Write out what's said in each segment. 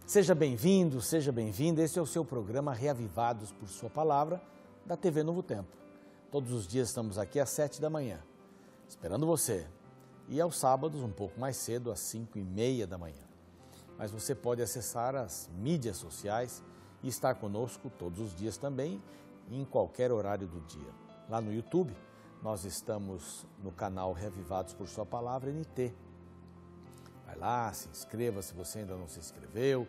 Seja bem-vindo, seja bem-vinda. Esse é o seu programa Reavivados por Sua Palavra, da TV Novo Tempo. Todos os dias estamos aqui às 7 da manhã, esperando você. E aos sábados, um pouco mais cedo, às 5h30 da manhã. Mas você pode acessar as mídias sociais e estar conosco todos os dias também, em qualquer horário do dia. Lá no YouTube, nós estamos no canal Reavivados por Sua Palavra, NT. Vai lá, se inscreva se você ainda não se inscreveu,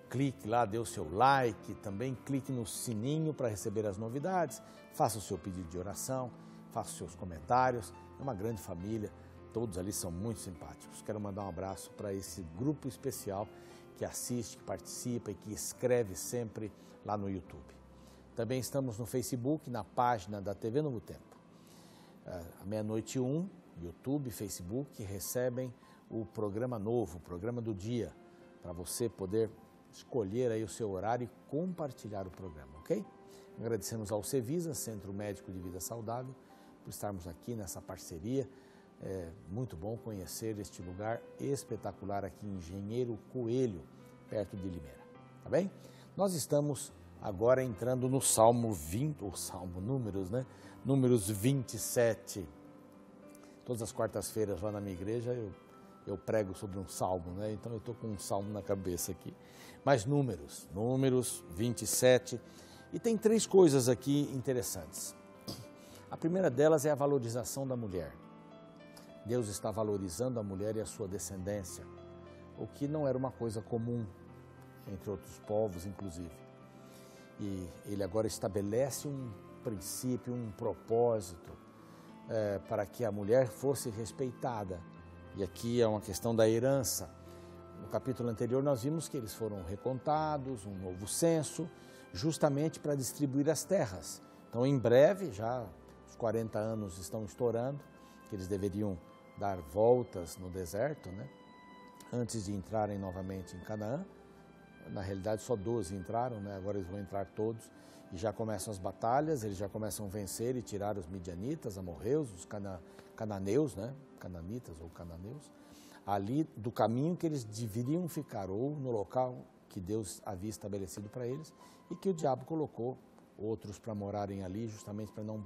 clique lá, dê o seu like, também clique no sininho para receber as novidades, faça o seu pedido de oração, faça os seus comentários, é uma grande família, todos ali são muito simpáticos. Quero mandar um abraço para esse grupo especial que assiste, que participa e que escreve sempre lá no YouTube. Também estamos no Facebook, na página da TV Novo Tempo. À 00:01, YouTube, Facebook recebem o programa novo, o programa do dia, para você poder escolher aí o seu horário e compartilhar o programa, ok? Agradecemos ao Cevisa, Centro Médico de Vida Saudável, por estarmos aqui nessa parceria. É muito bom conhecer este lugar espetacular aqui em Engenheiro Coelho, perto de Limeira, tá bem? Nós estamos agora entrando no Salmo 20, o Salmo Números, né? Números 27. Todas as quartas-feiras lá na minha igreja eu prego sobre um salmo, né? Então eu estou com um salmo na cabeça aqui. Mas números 27. E tem 3 coisas aqui interessantes. A primeira delas é a valorização da mulher. Deus está valorizando a mulher e a sua descendência, o que não era uma coisa comum entre outros povos, inclusive. E ele agora estabelece um princípio, um propósito para que a mulher fosse respeitada. E aqui é uma questão da herança. No capítulo anterior nós vimos que eles foram recontados, um novo censo, justamente para distribuir as terras. Então em breve, já os 40 anos estão estourando, que eles deveriam dar voltas no deserto, né? Antes de entrarem novamente em Canaã. Na realidade só 12 entraram, né? Agora eles vão entrar todos e já começam as batalhas, eles já começam a vencer e tirar os midianitas, amorreus, os cananeus, né? Cananitas ou cananeus, ali do caminho que eles deveriam ficar, ou no local que Deus havia estabelecido para eles, e que o diabo colocou outros para morarem ali, justamente para não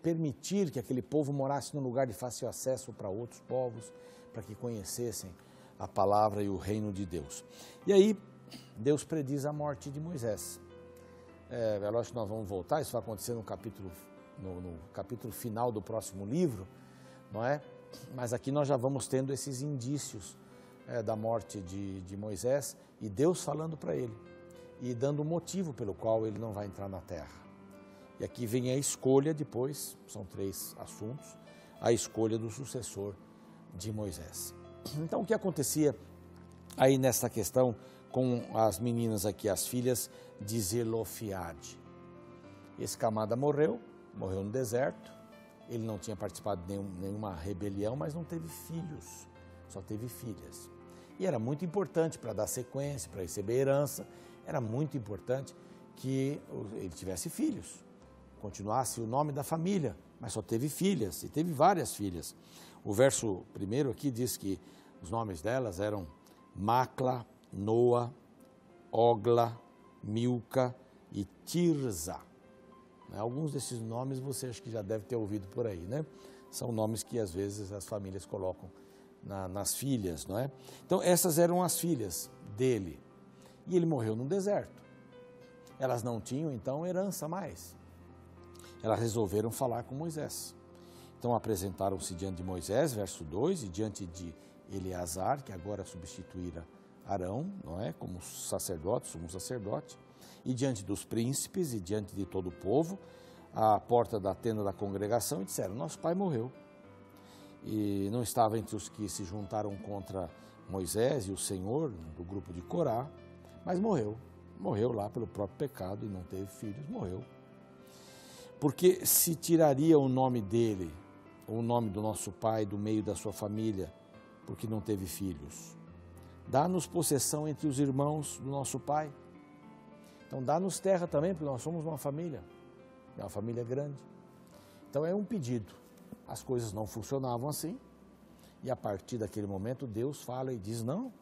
permitir que aquele povo morasse num lugar de fácil acesso para outros povos, para que conhecessem a palavra e o reino de Deus. E aí, Deus prediz a morte de Moisés. É lógico que nós vamos voltar, isso vai acontecer no capítulo final do próximo livro, não é? Mas aqui nós já vamos tendo esses indícios da morte de Moisés e Deus falando para ele e dando o motivo pelo qual ele não vai entrar na terra. E aqui vem a escolha depois, são 3 assuntos, a escolha do sucessor de Moisés. Então o que acontecia aí nessa questão com as meninas aqui, as filhas de Zelofiade? Esse camada morreu no deserto. Ele não tinha participado de nenhuma rebelião, mas não teve filhos, só teve filhas. E era muito importante para dar sequência, para receber herança, era muito importante que ele tivesse filhos, continuasse o nome da família, mas só teve filhas, e teve várias filhas. O verso 1 aqui diz que os nomes delas eram Macla, Noa, Ogla, Milca e Tirza. Alguns desses nomes você acha que já deve ter ouvido por aí, né? São nomes que às vezes as famílias colocam nas filhas, não é? Então essas eram as filhas dele. E ele morreu no deserto. Elas não tinham então herança mais. Elas resolveram falar com Moisés. Então apresentaram-se diante de Moisés, verso 2, e diante de Eleazar, que agora substituíra Arão, não é? Como sacerdote, sumo sacerdote. E diante dos príncipes e diante de todo o povo, à porta da tenda da congregação, e disseram: nosso pai morreu. E não estava entre os que se juntaram contra Moisés e o Senhor, do grupo de Corá, mas morreu. Morreu lá pelo próprio pecado e não teve filhos, morreu. Porque se tiraria o nome dele, ou o nome do nosso pai, do meio da sua família, porque não teve filhos? Dá-nos possessão entre os irmãos do nosso pai. Então dá-nos terra também, porque nós somos uma família grande. Então é um pedido. As coisas não funcionavam assim, e a partir daquele momento Deus fala e diz: não,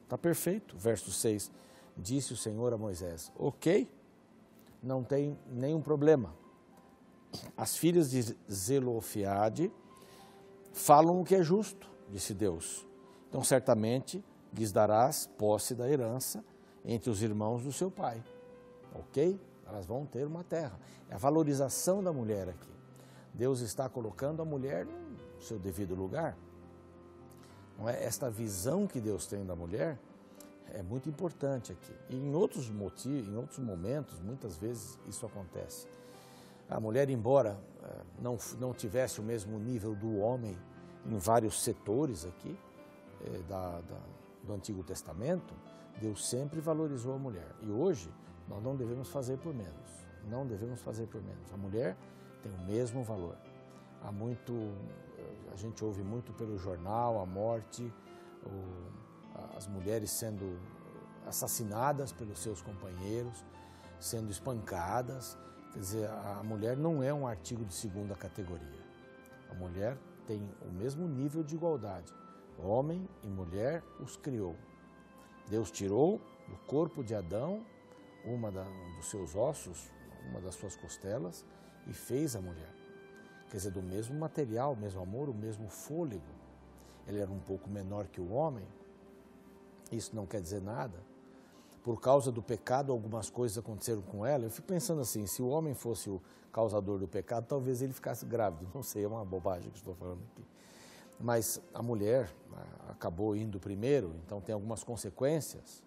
Está perfeito. Verso 6, disse o Senhor a Moisés, ok, não tem nenhum problema. As filhas de Zelofeade falam o que é justo, disse Deus. Então, certamente, lhes darás posse da herança entre os irmãos do seu pai. Ok? Elas vão ter uma terra. É a valorização da mulher aqui. Deus está colocando a mulher no seu devido lugar. Não é? Esta visão que Deus tem da mulher é muito importante aqui. E em outros motivos, em outros momentos, muitas vezes isso acontece. A mulher, embora não tivesse o mesmo nível do homem em vários setores aqui do Antigo Testamento, Deus sempre valorizou a mulher. E hoje nós não devemos fazer por menos. Não devemos fazer por menos. A mulher tem o mesmo valor. A gente ouve muito pelo jornal a morte, as mulheres sendo assassinadas pelos seus companheiros, sendo espancadas. Quer dizer, a mulher não é um artigo de segunda categoria. A mulher tem o mesmo nível de igualdade. Homem e mulher os criou. Deus tirou do corpo de Adão dos seus ossos, uma das suas costelas, e fez a mulher. Quer dizer, do mesmo material, o mesmo amor, o mesmo fôlego. Ele era um pouco menor que o homem. Isso não quer dizer nada. Por causa do pecado, algumas coisas aconteceram com ela. Eu fico pensando assim, se o homem fosse o causador do pecado, talvez ele ficasse grávido. Não sei, é uma bobagem que estou falando aqui. Mas a mulher acabou indo primeiro, então tem algumas consequências,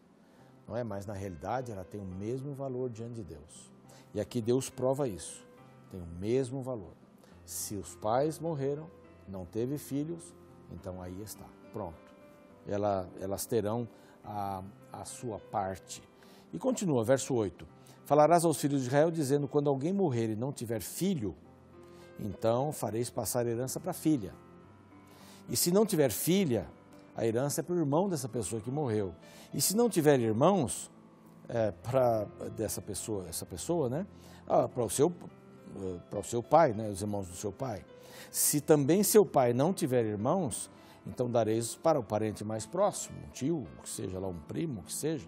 não é? Mas na realidade ela tem o mesmo valor diante de Deus. E aqui Deus prova isso, tem o mesmo valor. Se os pais morreram, não teve filhos, então aí está, pronto. Elas terão a sua parte. E continua, verso 8. Falarás aos filhos de Israel, dizendo, quando alguém morrer e não tiver filho, então fareis passar a herança para a filha. E se não tiver filha, a herança é para o irmão dessa pessoa que morreu. E se não tiver irmãos, para essa pessoa, né? Para o seu pai, né? Os irmãos do seu pai. Se também seu pai não tiver irmãos, então dareis para o parente mais próximo, um tio, que seja lá um primo, que seja.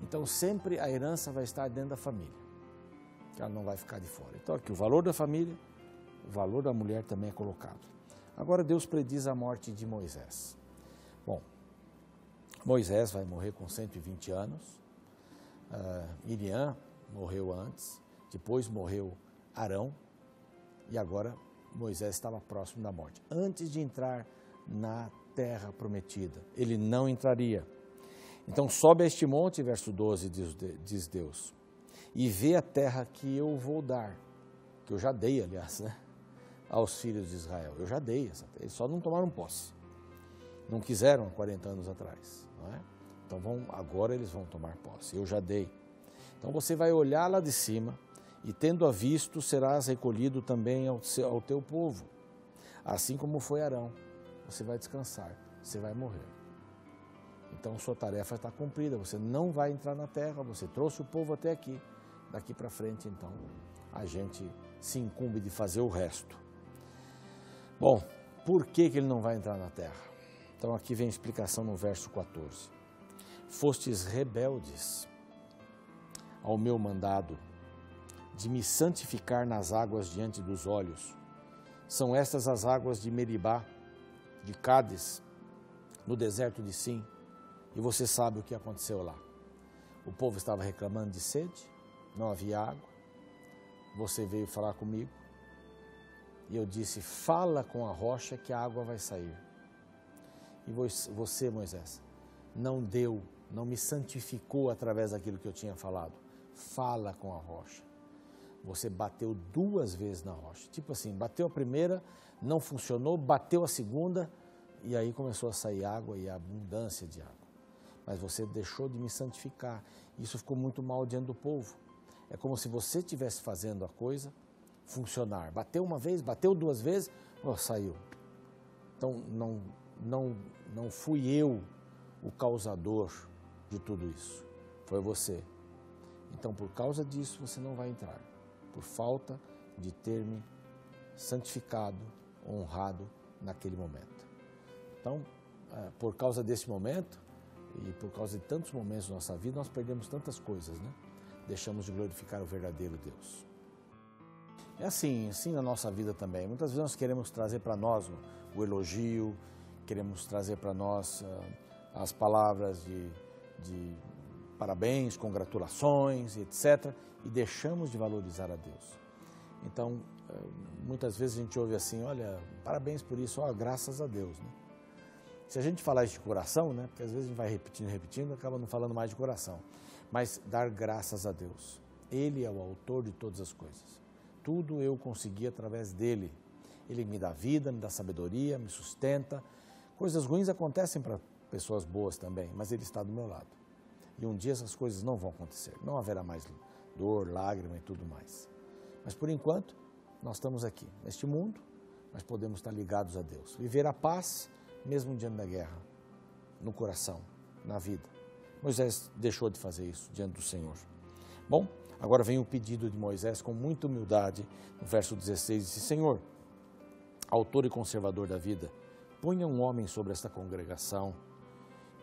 Então sempre a herança vai estar dentro da família. Ela não vai ficar de fora. Então aqui o valor da família, o valor da mulher também é colocado. Agora Deus prediz a morte de Moisés. Bom, Moisés vai morrer com 120 anos, Miriam morreu antes, depois morreu Arão, e agora Moisés estava próximo da morte. Antes de entrar na terra prometida, ele não entraria. Então sobe a este monte, verso 12, diz Deus, e vê a terra que eu vou dar, que eu já dei, aliás, né? Aos filhos de Israel. Eu já dei essa terra, eles só não tomaram posse. Não quiseram há 40 anos atrás, não é? Então agora eles vão tomar posse, eu já dei. Então você vai olhar lá de cima e tendo-a visto, serás recolhido também ao teu povo. Assim como foi Arão, você vai descansar, você vai morrer. Então sua tarefa está cumprida, você não vai entrar na terra, você trouxe o povo até aqui. Daqui para frente, então, a gente se incumbe de fazer o resto. Bom, por que ele não vai entrar na terra? Então aqui vem a explicação no verso 14. Fostes rebeldes ao meu mandado de me santificar nas águas diante dos olhos. São estas as águas de Meribá, de Cádiz, no deserto de Sim. E você sabe o que aconteceu lá. O povo estava reclamando de sede, não havia água. Você veio falar comigo. E eu disse, fala com a rocha que a água vai sair. E você, Moisés, não me santificou através daquilo que eu tinha falado. Fala com a rocha. Você bateu 2 vezes na rocha. Tipo assim, bateu a primeira, não funcionou, bateu a segunda, e aí começou a sair água e a abundância de água. Mas você deixou de me santificar. Isso ficou muito mal diante do povo. É como se você estivesse fazendo a coisa funcionar. Bateu uma vez, bateu 2 vezes, saiu. Então, não fui eu o causador de tudo isso. Foi você. Então, por causa disso, você não vai entrar. Por falta de ter me santificado, honrado naquele momento. Então, por causa desse momento, E por causa de tantos momentos da nossa vida, nós perdemos tantas coisas, né? Deixamos de glorificar o verdadeiro Deus. É assim na nossa vida também. Muitas vezes nós queremos trazer para nós o elogio, queremos trazer para nós as palavras de parabéns, congratulações, etc. E deixamos de valorizar a Deus. Então, muitas vezes a gente ouve assim, olha, parabéns por isso, graças a Deus, né? Se a gente falar isso de coração, né? Porque às vezes a gente vai repetindo, acaba não falando mais de coração. Mas dar graças a Deus. Ele é o autor de todas as coisas. Tudo eu consegui através dele. Ele me dá vida, me dá sabedoria, me sustenta. Coisas ruins acontecem para pessoas boas também, mas ele está do meu lado. E um dia essas coisas não vão acontecer. Não haverá mais dor, lágrima e tudo mais. Mas por enquanto, nós estamos aqui, neste mundo, mas podemos estar ligados a Deus. Viver a paz, mesmo diante da guerra, no coração, na vida. Moisés deixou de fazer isso diante do Senhor. Bom, agora vem o pedido de Moisés com muita humildade. No verso 16, disse, Senhor, autor e conservador da vida, ponha um homem sobre esta congregação,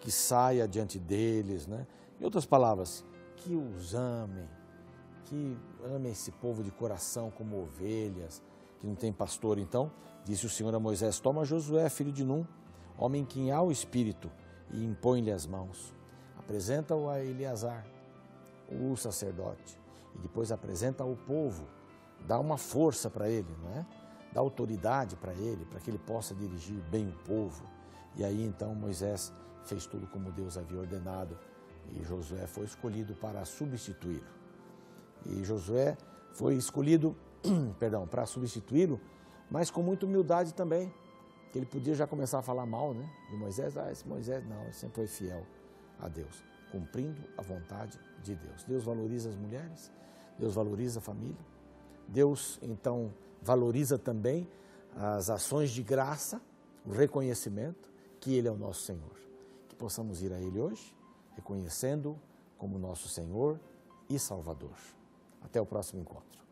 que saia diante deles, né? Em outras palavras, que os ame, que ame esse povo de coração como ovelhas, que não tem pastor. Então, disse o Senhor a Moisés, toma Josué, filho de Num, homem que há o Espírito, e impõe-lhe as mãos. Apresenta-o a Eleazar, o sacerdote, e depois apresenta ao povo, dá uma força para ele, não é? Dá autoridade para ele, para que ele possa dirigir bem o povo. E aí então Moisés fez tudo como Deus havia ordenado, e Josué foi escolhido para substituí-lo. E Josué foi escolhido, para substituí-lo, mas com muita humildade também, que ele podia já começar a falar mal, né, de Moisés. Esse Moisés não, ele sempre foi fiel a Deus, cumprindo a vontade de Deus. Deus valoriza as mulheres, Deus valoriza a família, Deus então valoriza também as ações de graça, o reconhecimento que Ele é o nosso Senhor. Que possamos ir a Ele hoje, reconhecendo-o como nosso Senhor e Salvador. Até o próximo encontro.